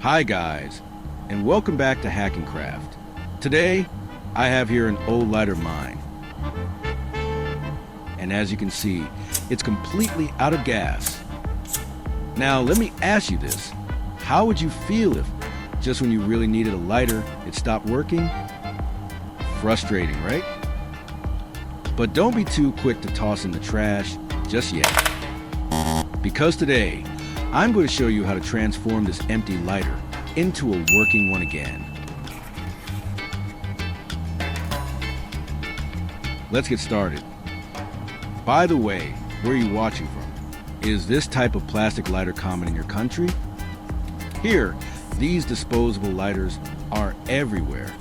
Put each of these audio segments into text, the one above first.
Hi guys, and welcome back to Hack and Craft. Today, I have here an old lighter of mine. And as you can see, it's completely out of gas. Now let me ask you this, how would you feel if, just when you really needed a lighter, it stopped working? Frustrating, right? But don't be too quick to toss in the trash just yet. Because today, I'm going to show you how to transform this empty lighter into a working one again. Let's get started. By the way, where are you watching from? Is this type of plastic lighter common in your country? Here, these disposable lighters are everywhere.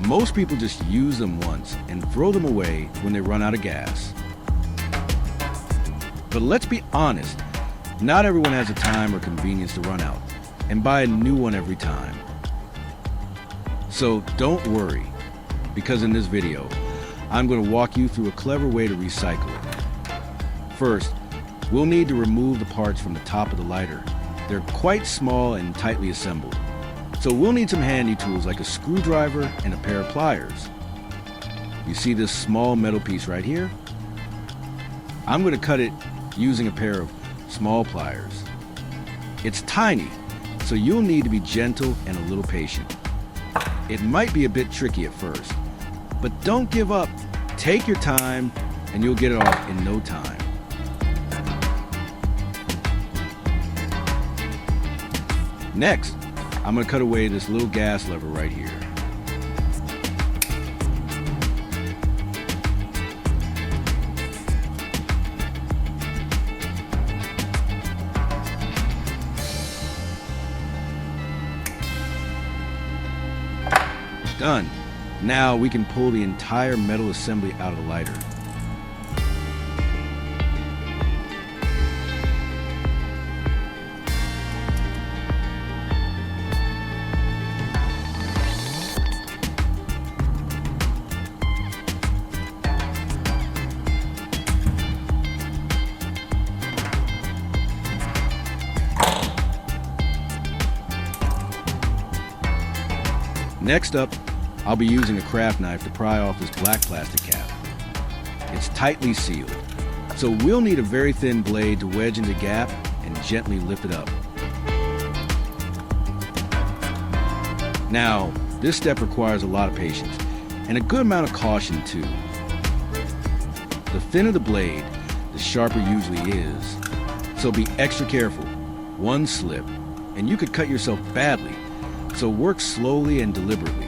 Most people just use them once and throw them away when they run out of gas. But let's be honest, not everyone has the time or convenience to run out and buy a new one every time. So don't worry, because in this video, I'm going to walk you through a clever way to recycle it. First, we'll need to remove the parts from the top of the lighter. They're quite small and tightly assembled, so we'll need some handy tools like a screwdriver and a pair of pliers. You see this small metal piece right here? I'm going to cut it using a pair of small pliers. It's tiny, so you'll need to be gentle and a little patient. It might be a bit tricky at first, but don't give up. Take your time and you'll get it off in no time. Next, I'm going to cut away this little gas lever right here. Done. Now we can pull the entire metal assembly out of the lighter. Next up, I'll be using a craft knife to pry off this black plastic cap. It's tightly sealed, so we'll need a very thin blade to wedge into the gap and gently lift it up. Now, this step requires a lot of patience and a good amount of caution too. The thinner the blade, the sharper usually is, so be extra careful. One slip, and you could cut yourself badly, so work slowly and deliberately.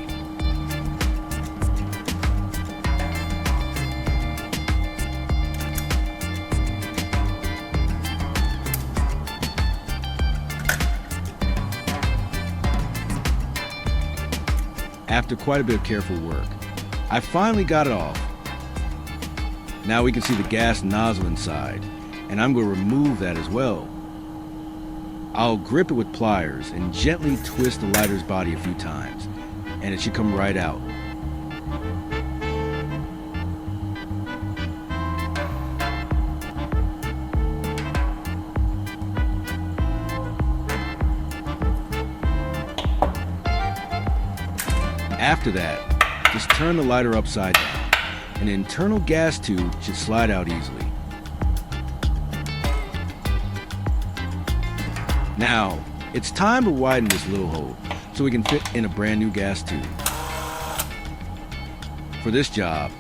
After quite a bit of careful work, I finally got it off. Now we can see the gas nozzle inside, and I'm going to remove that as well. I'll grip it with pliers and gently twist the lighter's body a few times, and it should come right out. After that, just turn the lighter upside down. An internal gas tube should slide out easily. Now, it's time to widen this little hole so we can fit in a brand new gas tube. For this job,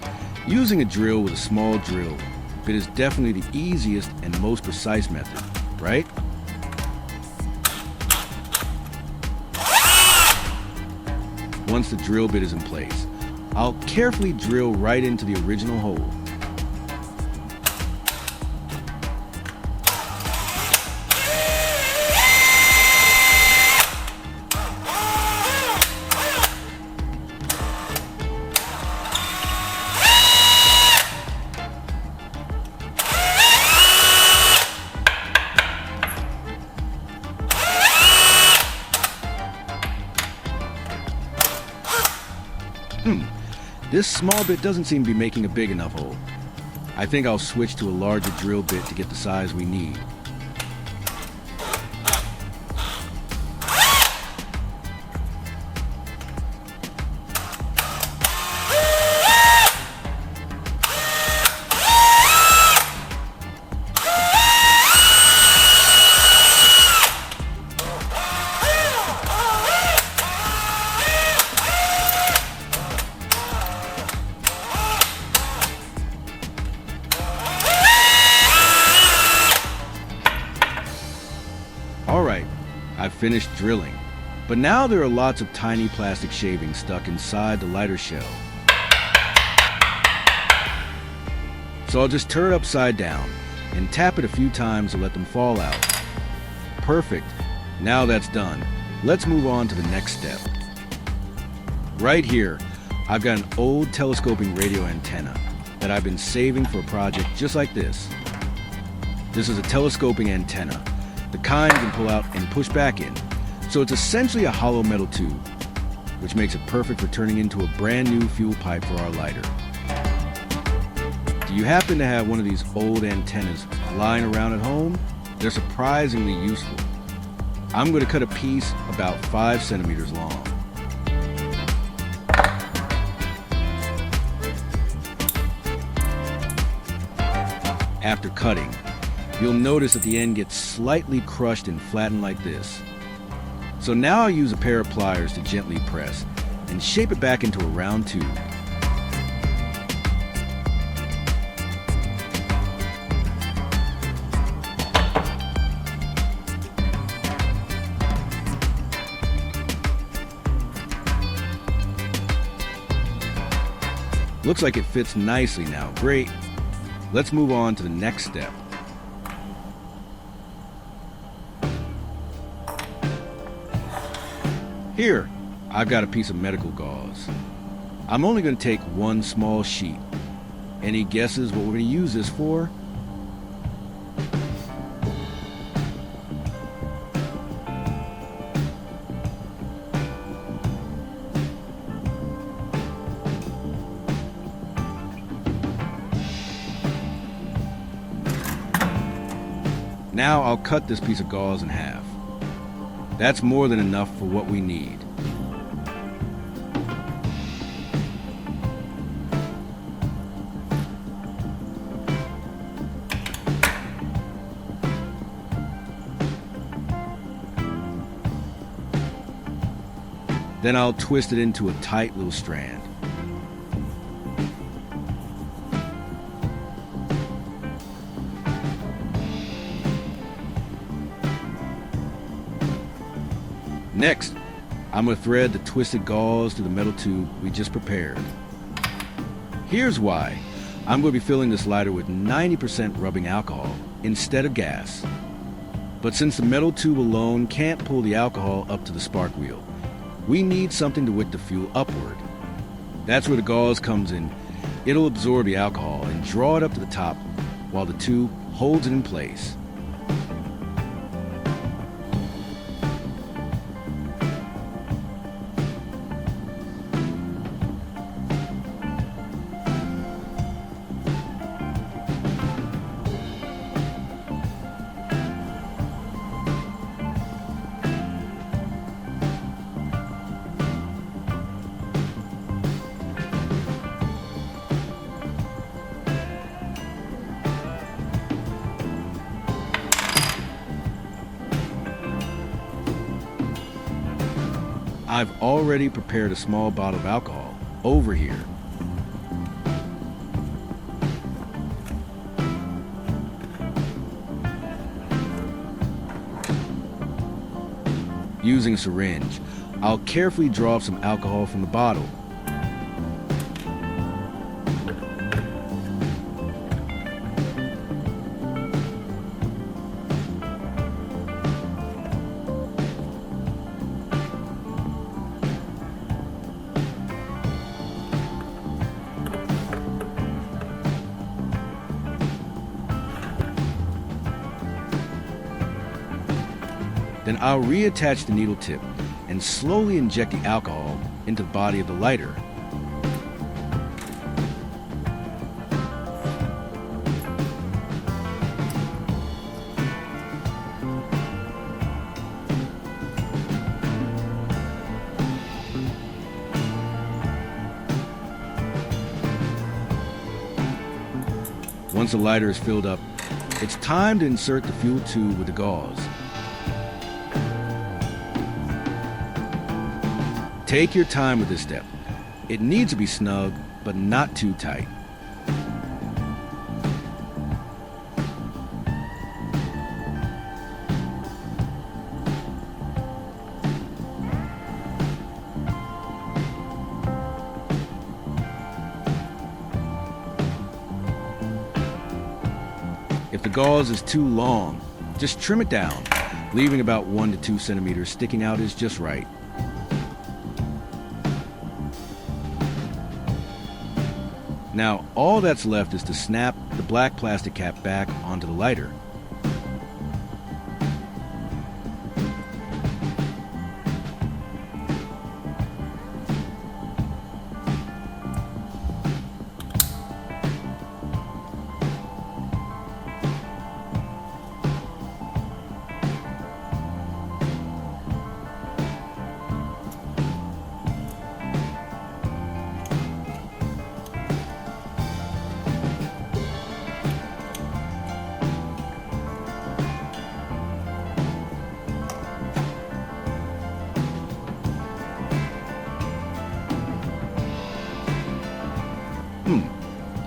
using a drill with a small drill bit is definitely the easiest and most precise method, right? Once the drill bit is in place, I'll carefully drill right into the original hole. This small bit doesn't seem to be making a big enough hole. I think I'll switch to a larger drill bit to get the size we need. finished drilling, but now there are lots of tiny plastic shavings stuck inside the lighter shell. So I'll just turn it upside down and tap it a few times to let them fall out. Perfect. Now that's done. Let's move on to the next step. Right here, I've got an old telescoping radio antenna that I've been saving for a project just like this. This is a telescoping antenna, the kind you can pull out and push back in. So it's essentially a hollow metal tube, which makes it perfect for turning into a brand new fuel pipe for our lighter. Do you happen to have one of these old antennas lying around at home? They're surprisingly useful. I'm going to cut a piece about 5 centimeters long. After cutting, you'll notice that the end gets slightly crushed and flattened like this. So now I'll use a pair of pliers to gently press and shape it back into a round tube. Looks like it fits nicely now. Great. Let's move on to the next step. Here, I've got a piece of medical gauze. I'm only going to take one small sheet. Any guesses what we're going to use this for? Now I'll cut this piece of gauze in half. That's more than enough for what we need. Then I'll twist it into a tight little strand. Next, I'm going to thread the twisted gauze to the metal tube we just prepared. Here's why. I'm going to be filling this lighter with 90% rubbing alcohol instead of gas. But since the metal tube alone can't pull the alcohol up to the spark wheel, we need something to wick the fuel upward. That's where the gauze comes in. It'll absorb the alcohol and draw it up to the top while the tube holds it in place. I've already prepared a small bottle of alcohol over here. Using a syringe, I'll carefully draw up some alcohol from the bottle. Then I'll reattach the needle tip and slowly inject the alcohol into the body of the lighter. Once the lighter is filled up, it's time to insert the fuel tube with the gauze. Take your time with this step. It needs to be snug, but not too tight. gauze is too long, just trim it down. Leaving about 1 to 2 centimeters sticking out is just right. Now, all that's left is to snap the black plastic cap back onto the lighter.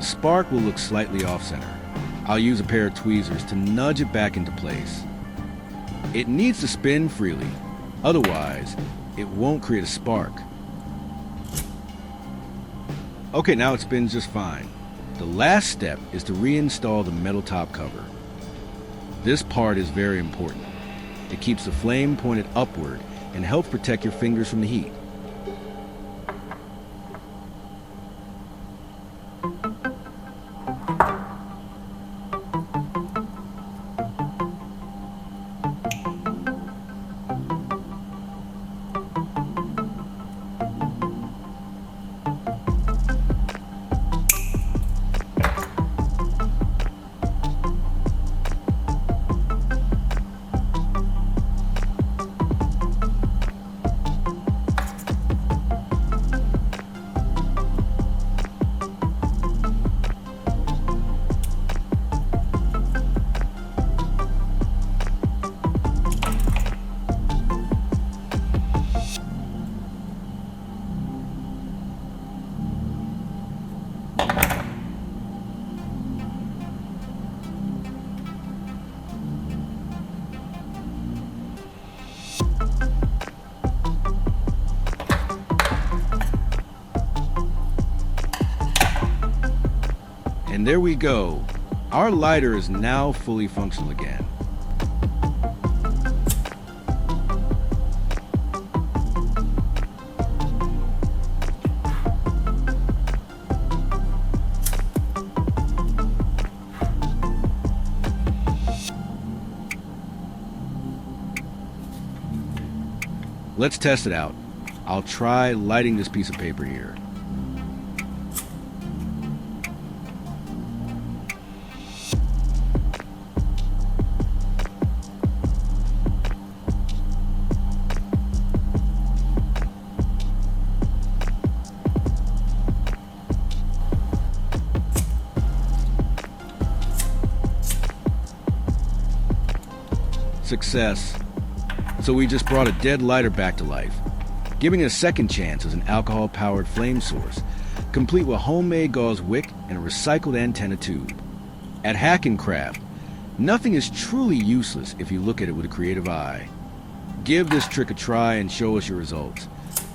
The spark will look slightly off-center. I'll use a pair of tweezers to nudge it back into place. It needs to spin freely, otherwise it won't create a spark. Okay, now it spins just fine. The last step is to reinstall the metal top cover. This part is very important. It keeps the flame pointed upward and helps protect your fingers from the heat. And there we go. Our lighter is now fully functional again. Let's test it out. I'll try lighting this piece of paper here. Success. So we just brought a dead lighter back to life, giving it a second chance as an alcohol-powered flame source, complete with homemade gauze wick and a recycled antenna tube. At Hack and Craft, nothing is truly useless if you look at it with a creative eye. Give this trick a try and show us your results.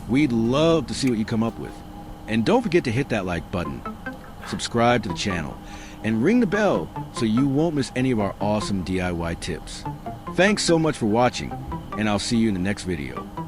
We'd love to see what you come up with. And don't forget to hit that like button, subscribe to the channel, and ring the bell so you won't miss any of our awesome DIY tips. Thanks so much for watching, and I'll see you in the next video.